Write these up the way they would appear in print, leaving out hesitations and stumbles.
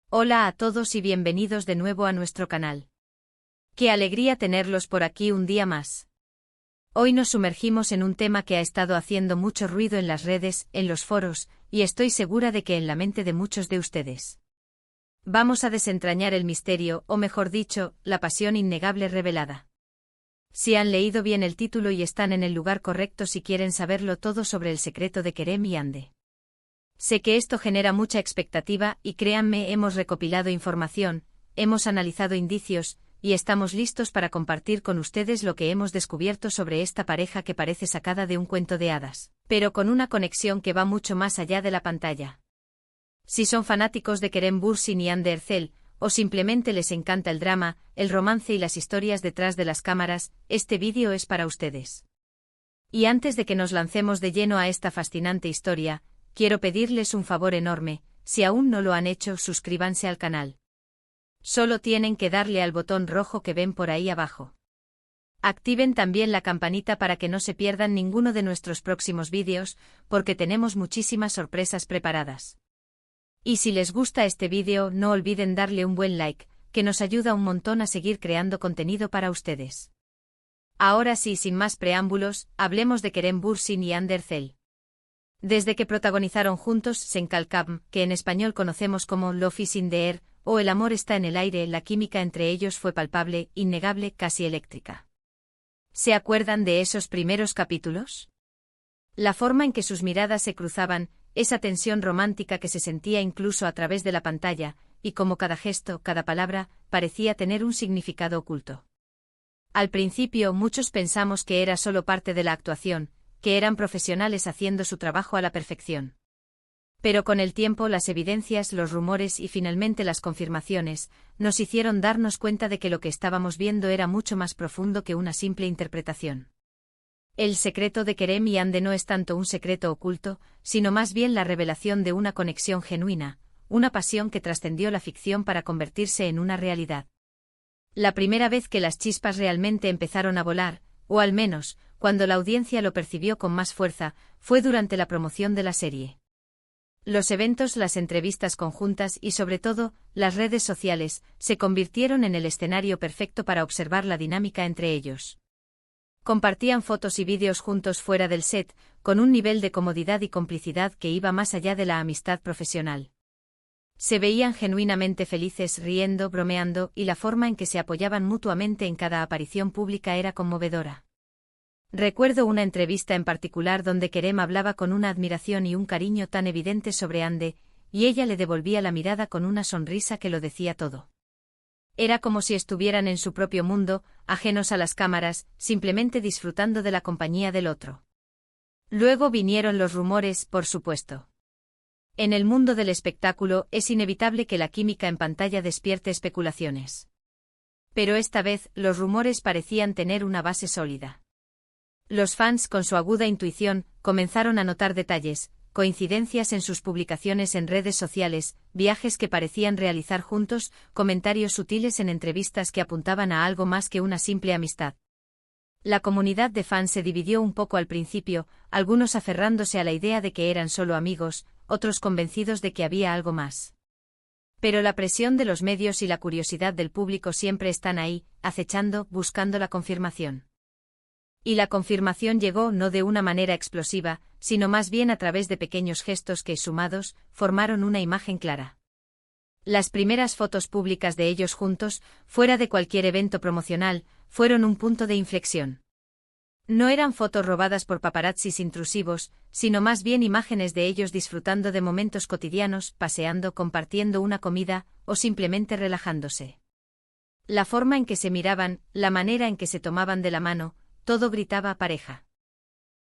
Hola a todos y bienvenidos de nuevo a nuestro canal. Qué alegría tenerlos por aquí un día más. Hoy nos sumergimos en un tema que ha estado haciendo mucho ruido en las redes, en los foros, y estoy segura de que en la mente de muchos de ustedes. Vamos a desentrañar el misterio, o mejor dicho, la pasión innegable revelada. Si han leído bien el título y están en el lugar correcto si quieren saberlo todo sobre el secreto de Kerem y Ande. Sé que esto genera mucha expectativa y créanme, hemos recopilado información, hemos analizado indicios, y estamos listos para compartir con ustedes lo que hemos descubierto sobre esta pareja que parece sacada de un cuento de hadas, pero con una conexión que va mucho más allá de la pantalla. Si son fanáticos de Kerem Bürsin y Hande Erçel, o simplemente les encanta el drama, el romance y las historias detrás de las cámaras, este vídeo es para ustedes. Y antes de que nos lancemos de lleno a esta fascinante historia, quiero pedirles un favor enorme, si aún no lo han hecho, suscríbanse al canal. Solo tienen que darle al botón rojo que ven por ahí abajo. Activen también la campanita para que no se pierdan ninguno de nuestros próximos vídeos, porque tenemos muchísimas sorpresas preparadas. Y si les gusta este vídeo, no olviden darle un buen like, que nos ayuda un montón a seguir creando contenido para ustedes. Ahora sí, sin más preámbulos, hablemos de Kerem Bürsin y Hande Erçel. Desde que protagonizaron juntos Senkalkam, que en español conocemos como Love is in the air, o El amor está en el aire, la química entre ellos fue palpable, innegable, casi eléctrica. ¿Se acuerdan de esos primeros capítulos? La forma en que sus miradas se cruzaban, esa tensión romántica que se sentía incluso a través de la pantalla, y como cada gesto, cada palabra, parecía tener un significado oculto. Al principio muchos pensamos que era solo parte de la actuación, que eran profesionales haciendo su trabajo a la perfección. Pero con el tiempo las evidencias, los rumores y finalmente las confirmaciones, nos hicieron darnos cuenta de que lo que estábamos viendo era mucho más profundo que una simple interpretación. El secreto de Kerem y Hande no es tanto un secreto oculto, sino más bien la revelación de una conexión genuina, una pasión que trascendió la ficción para convertirse en una realidad. La primera vez que las chispas realmente empezaron a volar, o al menos, cuando la audiencia lo percibió con más fuerza, fue durante la promoción de la serie. Los eventos, las entrevistas conjuntas y sobre todo, las redes sociales, se convirtieron en el escenario perfecto para observar la dinámica entre ellos. Compartían fotos y vídeos juntos fuera del set, con un nivel de comodidad y complicidad que iba más allá de la amistad profesional. Se veían genuinamente felices, riendo, bromeando, y la forma en que se apoyaban mutuamente en cada aparición pública era conmovedora. Recuerdo una entrevista en particular donde Kerem hablaba con una admiración y un cariño tan evidente sobre Hande, y ella le devolvía la mirada con una sonrisa que lo decía todo. Era como si estuvieran en su propio mundo, ajenos a las cámaras, simplemente disfrutando de la compañía del otro. Luego vinieron los rumores, por supuesto. En el mundo del espectáculo es inevitable que la química en pantalla despierte especulaciones. Pero esta vez, los rumores parecían tener una base sólida. Los fans, con su aguda intuición, comenzaron a notar detalles, coincidencias en sus publicaciones en redes sociales, viajes que parecían realizar juntos, comentarios sutiles en entrevistas que apuntaban a algo más que una simple amistad. La comunidad de fans se dividió un poco al principio, algunos aferrándose a la idea de que eran solo amigos, otros convencidos de que había algo más. Pero la presión de los medios y la curiosidad del público siempre están ahí, acechando, buscando la confirmación. Y la confirmación llegó no de una manera explosiva, sino más bien a través de pequeños gestos que, sumados, formaron una imagen clara. Las primeras fotos públicas de ellos juntos, fuera de cualquier evento promocional, fueron un punto de inflexión. No eran fotos robadas por paparazzis intrusivos, sino más bien imágenes de ellos disfrutando de momentos cotidianos, paseando, compartiendo una comida, o simplemente relajándose. La forma en que se miraban, la manera en que se tomaban de la mano, todo gritaba pareja.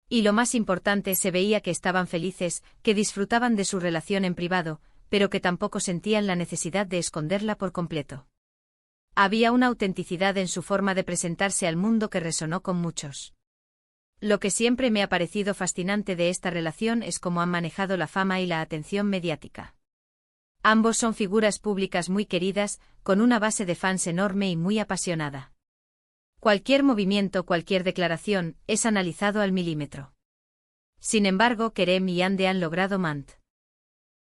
Y lo más importante, se veía que estaban felices, que disfrutaban de su relación en privado, pero que tampoco sentían la necesidad de esconderla por completo. Había una autenticidad en su forma de presentarse al mundo que resonó con muchos. Lo que siempre me ha parecido fascinante de esta relación es cómo han manejado la fama y la atención mediática. Ambos son figuras públicas muy queridas, con una base de fans enorme y muy apasionada. Cualquier movimiento, cualquier declaración, es analizado al milímetro. Sin embargo, Kerem y Hande han logrado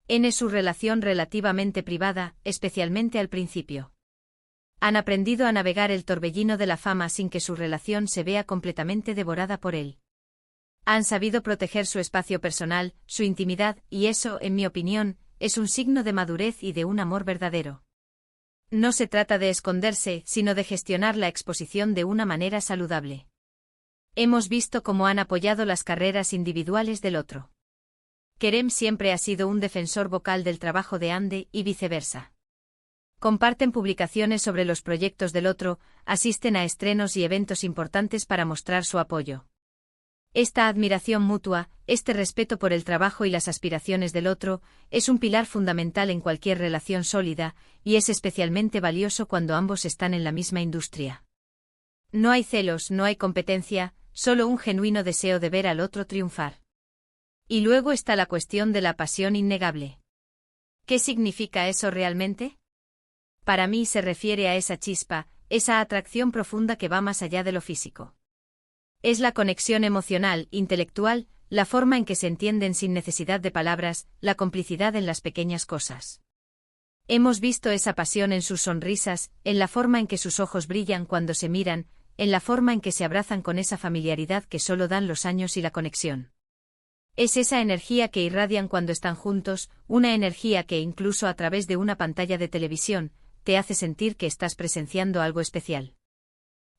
N es su relación relativamente privada, especialmente al principio. Han aprendido a navegar el torbellino de la fama sin que su relación se vea completamente devorada por él. Han sabido proteger su espacio personal, su intimidad, y eso, en mi opinión, es un signo de madurez y de un amor verdadero. No se trata de esconderse, sino de gestionar la exposición de una manera saludable. Hemos visto cómo han apoyado las carreras individuales del otro. Kerem siempre ha sido un defensor vocal del trabajo de Ande y viceversa. Comparten publicaciones sobre los proyectos del otro, asisten a estrenos y eventos importantes para mostrar su apoyo. Esta admiración mutua, este respeto por el trabajo y las aspiraciones del otro, es un pilar fundamental en cualquier relación sólida, y es especialmente valioso cuando ambos están en la misma industria. No hay celos, no hay competencia, solo un genuino deseo de ver al otro triunfar. Y luego está la cuestión de la pasión innegable. ¿Qué significa eso realmente? Para mí se refiere a esa chispa, esa atracción profunda que va más allá de lo físico. Es la conexión emocional, intelectual, la forma en que se entienden sin necesidad de palabras, la complicidad en las pequeñas cosas. Hemos visto esa pasión en sus sonrisas, en la forma en que sus ojos brillan cuando se miran, en la forma en que se abrazan con esa familiaridad que solo dan los años y la conexión. Es esa energía que irradian cuando están juntos, una energía que incluso a través de una pantalla de televisión, te hace sentir que estás presenciando algo especial.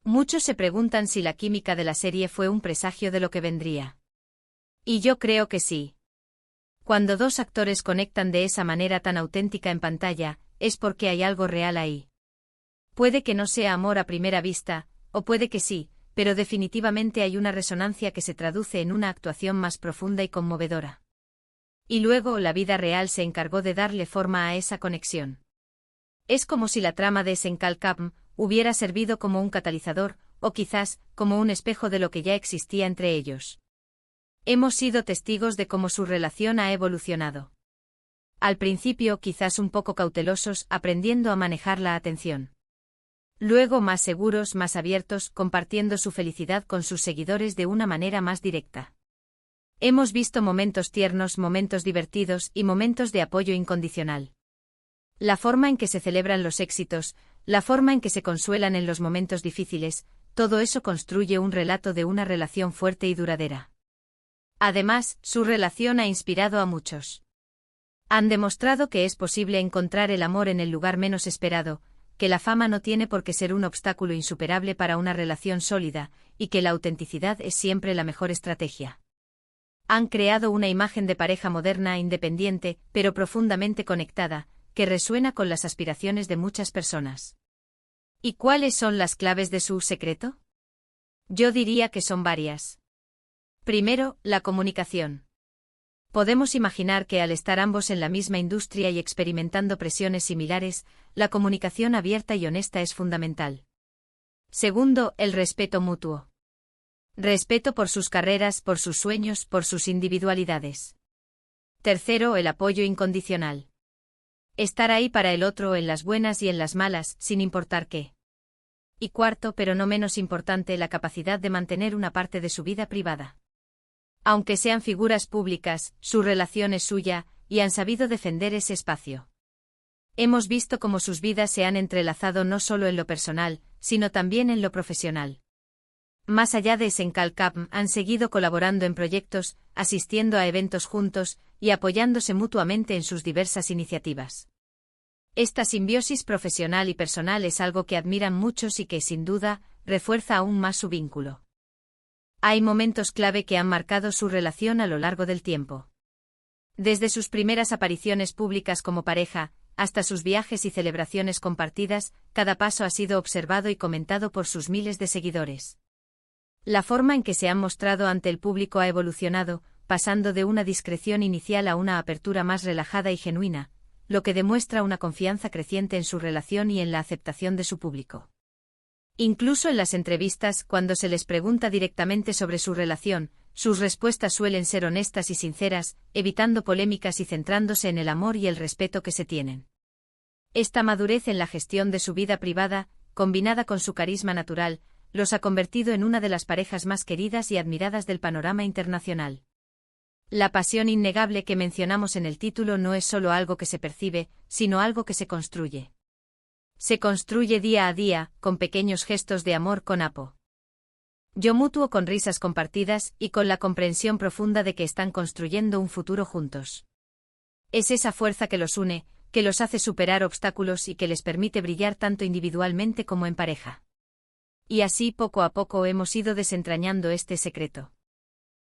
Muchos se preguntan si la química de la serie fue un presagio de lo que vendría. Y yo creo que sí. Cuando dos actores conectan de esa manera tan auténtica en pantalla, es porque hay algo real ahí. Puede que no sea amor a primera vista, o puede que sí, pero definitivamente hay una resonancia que se traduce en una actuación más profunda y conmovedora. Y luego la vida real se encargó de darle forma a esa conexión. Es como si la trama de Senkalkam hubiera servido como un catalizador, o quizás, como un espejo de lo que ya existía entre ellos. Hemos sido testigos de cómo su relación ha evolucionado. Al principio quizás un poco cautelosos, aprendiendo a manejar la atención. Luego más seguros, más abiertos, compartiendo su felicidad con sus seguidores de una manera más directa. Hemos visto momentos tiernos, momentos divertidos y momentos de apoyo incondicional. La forma en que se celebran los éxitos, la forma en que se consuelan en los momentos difíciles, todo eso construye un relato de una relación fuerte y duradera. Además, su relación ha inspirado a muchos. Han demostrado que es posible encontrar el amor en el lugar menos esperado, que la fama no tiene por qué ser un obstáculo insuperable para una relación sólida, y que la autenticidad es siempre la mejor estrategia. Han creado una imagen de pareja moderna, independiente, pero profundamente conectada, que resuena con las aspiraciones de muchas personas. ¿Y cuáles son las claves de su secreto? Yo diría que son varias. Primero, la comunicación. Podemos imaginar que al estar ambos en la misma industria y experimentando presiones similares, la comunicación abierta y honesta es fundamental. Segundo, el respeto mutuo. Respeto por sus carreras, por sus sueños, por sus individualidades. Tercero, el apoyo incondicional. Estar ahí para el otro en las buenas y en las malas, sin importar qué. Y cuarto, pero no menos importante, la capacidad de mantener una parte de su vida privada. Aunque sean figuras públicas, su relación es suya, y han sabido defender ese espacio. Hemos visto cómo sus vidas se han entrelazado no solo en lo personal, sino también en lo profesional. Más allá de Senkalkam, han seguido colaborando en proyectos, asistiendo a eventos juntos, y apoyándose mutuamente en sus diversas iniciativas. Esta simbiosis profesional y personal es algo que admiran muchos y que, sin duda, refuerza aún más su vínculo. Hay momentos clave que han marcado su relación a lo largo del tiempo. Desde sus primeras apariciones públicas como pareja, hasta sus viajes y celebraciones compartidas, cada paso ha sido observado y comentado por sus miles de seguidores. La forma en que se han mostrado ante el público ha evolucionado, pasando de una discreción inicial a una apertura más relajada y genuina, lo que demuestra una confianza creciente en su relación y en la aceptación de su público. Incluso en las entrevistas, cuando se les pregunta directamente sobre su relación, sus respuestas suelen ser honestas y sinceras, evitando polémicas y centrándose en el amor y el respeto que se tienen. Esta madurez en la gestión de su vida privada, combinada con su carisma natural, los ha convertido en una de las parejas más queridas y admiradas del panorama internacional. La pasión innegable que mencionamos en el título no es solo algo que se percibe, sino algo que se construye. Se construye día a día, con pequeños gestos de amor con Apo. Yo mutuo con risas compartidas y con la comprensión profunda de que están construyendo un futuro juntos. Es esa fuerza que los une, que los hace superar obstáculos y que les permite brillar tanto individualmente como en pareja. Y así poco a poco hemos ido desentrañando este secreto.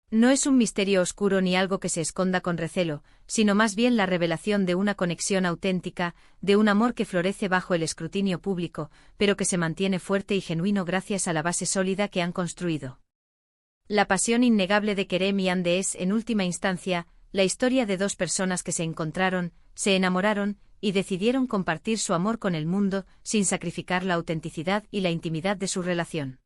No es un misterio oscuro ni algo que se esconda con recelo, sino más bien la revelación de una conexión auténtica, de un amor que florece bajo el escrutinio público, pero que se mantiene fuerte y genuino gracias a la base sólida que han construido. La pasión innegable de Kerem y Hande es, en última instancia, la historia de dos personas que se encontraron, se enamoraron, y decidieron compartir su amor con el mundo, sin sacrificar la autenticidad y la intimidad de su relación.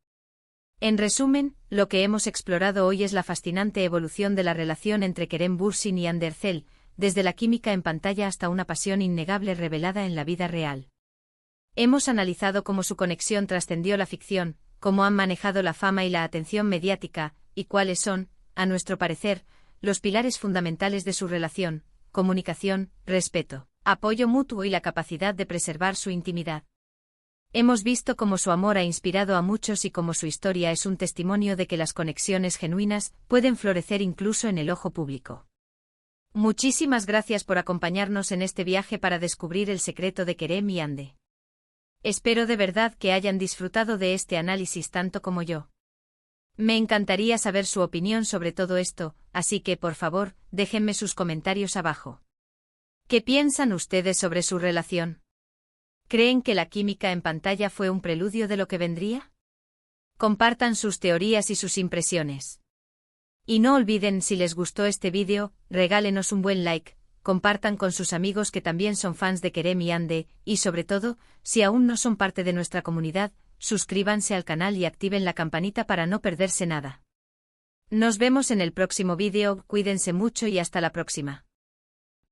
En resumen, lo que hemos explorado hoy es la fascinante evolución de la relación entre Kerem Bürsin y Hande Erçel, desde la química en pantalla hasta una pasión innegable revelada en la vida real. Hemos analizado cómo su conexión trascendió la ficción, cómo han manejado la fama y la atención mediática, y cuáles son, a nuestro parecer, los pilares fundamentales de su relación: comunicación, respeto, apoyo mutuo y la capacidad de preservar su intimidad. Hemos visto cómo su amor ha inspirado a muchos y cómo su historia es un testimonio de que las conexiones genuinas pueden florecer incluso en el ojo público. Muchísimas gracias por acompañarnos en este viaje para descubrir el secreto de Kerem y Hande. Espero de verdad que hayan disfrutado de este análisis tanto como yo. Me encantaría saber su opinión sobre todo esto, así que por favor, déjenme sus comentarios abajo. ¿Qué piensan ustedes sobre su relación? ¿Creen que la química en pantalla fue un preludio de lo que vendría? Compartan sus teorías y sus impresiones. Y no olviden, si les gustó este vídeo, regálenos un buen like, compartan con sus amigos que también son fans de Kerem y Hande, y sobre todo, si aún no son parte de nuestra comunidad, suscríbanse al canal y activen la campanita para no perderse nada. Nos vemos en el próximo vídeo, cuídense mucho y hasta la próxima.